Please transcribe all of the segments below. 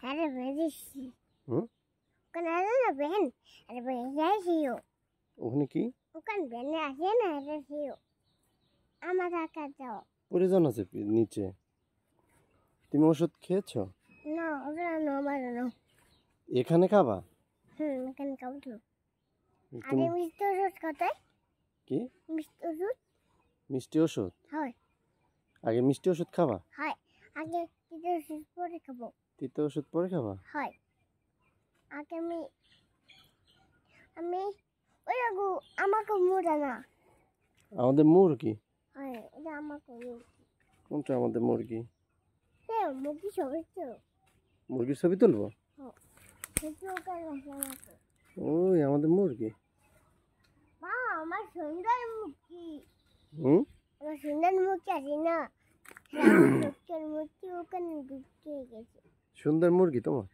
Ada বেশি ওখানে আছে না বেন আরে বেন যাইছিও ওখানে কি ওখানে বেন আছে না এটা ছিল আমার কাছে যাও পরিজন আছে নিচে তুমি ওষুধ খেয়েছো না ওটা নরমাল না এখানে খাবা এখানে খাবো তো আরে মিষ্টি ওষুধ কোথায় কি মিষ্টি ওষুধ মিষ্টি ওষুধ হয় আগে মিষ্টি ওষুধ খাবা হয় আগে তিতো ওষুধ পরে খাবো তিতো ওষুধ পরে খাবা হয় আগে আমি ওই আগু আমাকে মুড়া না আমাদের মুরগি হয় এটা আমাকে কোনটা আমাদের মুরগি মুরগি সবাই তো মুরগির ছবি তুলবো ওই আমাদের মুরগি মা আমার সুন্দর মুরগি আমার সুন্দর মুরগি আছে না মুরগি ওখানে ঢুকে গেছে সুন্দর মুরগি তোমার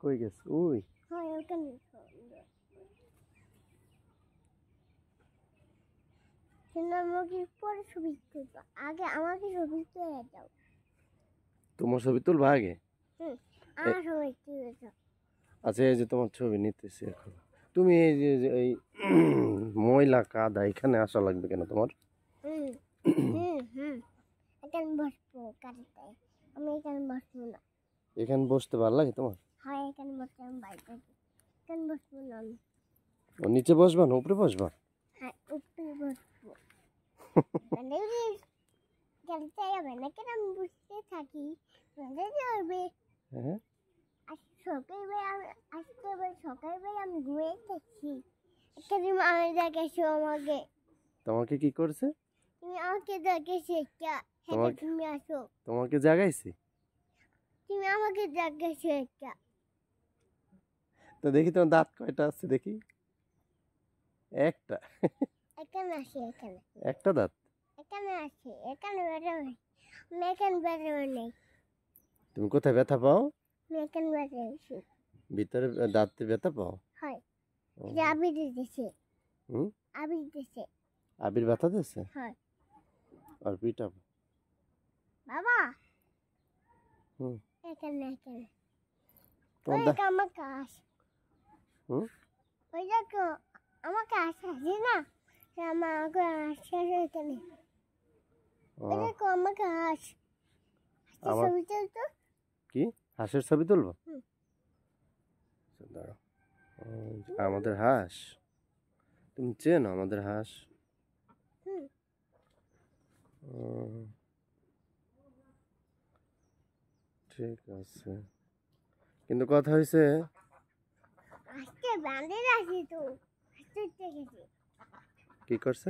কই গেছে ওই হ্যাঁ ওখানে সুন্দর মুরগির পরে ছবি তুলবো আগে আমাকে ছবি তুলে দাও তোমার ছবি তুলবা আগে আমার ছবি তুলে দাও আচ্ছা এই যে তোমার ছবি নিতেছি এখন তুমি এই যে এই ময়লা কাদা এখানে আসা লাগবে কেন তোমার এখানে বসবো কাঁদতে আমি এখানে বসবো না এখানে বসতে ভালো লাগে তোমার হ্যাঁ এখানে বসতে আমি বাইরে এখানে বসবো না আমি ও নিচে বসবা না উপরে বসবা হ্যাঁ উপরে বসবো গাড়িতে যাবে না কেন আমি বসতে থাকি যাবে হ্যাঁ সকালবেলা আমি ঘুরে থাকি একটা তুমি আমার দেখেছো আমাকে তোমাকে কি করছে তুমি আমাকে দেখেছো একটা তুমি আসো তোমাকে জাগাইছি তুমি আমাকে দেখেছো একটা তো দেখি তোমার দাঁত কয়টা আছে দেখি একটা এখানে আসে এখানে একটা দাঁত এখানে আসে এখানে বেরোবে আমি এখানে বেরোবে নেই তুমি কোথায় ব্যথা পাও আমি এখানে বেরোছি ভিতরে দাঁতে ব্যথা পাও হয় আবির দিতেছে আবির দিতেছে আবির ব্যথা দিতেছে হয় আর পিটা বাবা এখানে এখানে তোমার ওই আমার কাজ ওই দেখো আমার কাজ আছে না আমাকে আসছে এখানে ওই দেখো আমার কাজ ছবি তুলতো কি হাঁসের ছবি তুলবো দাঁড়াও আমাদের হাঁস তুমি চেনো আমাদের হাঁস ঠিক আছে কিন্তু কথা হয়েছে আজকে বাঁধে রাখি তো কি করছে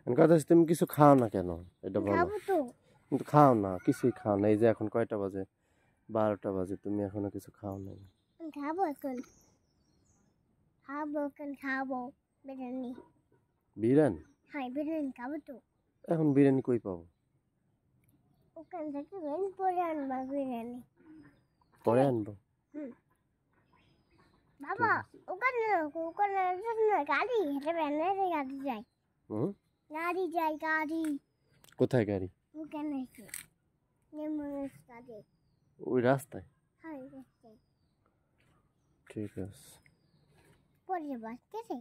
কথা হচ্ছে তুমি কিছু খাও না কেন এটা বলো কিন্তু খাও না কিছুই খাও না এই যে এখন কয়টা বাজে 12টা বাজে তুমি এখনো কিছু খাও না খাবো এখন খাবো বিরিয়ানি বিরিয়ানি হ্যাঁ বিরিয়ানি খাবো তো এখন বিরিয়ানি কই পাবো ওখান থেকে পরে আনবা বিরিয়ানি পরে আনবো বাবা ওখানে গাড়ি হেঁটে বেড়াতে গাড়ি যায় গাড়ি যায় গাড়ি কোথায় গাড়ি ওখানে গাড়ি ওই রাস্তায় হ্যাঁ রাস্তায় ঠিক আছে পরে বাস কেটে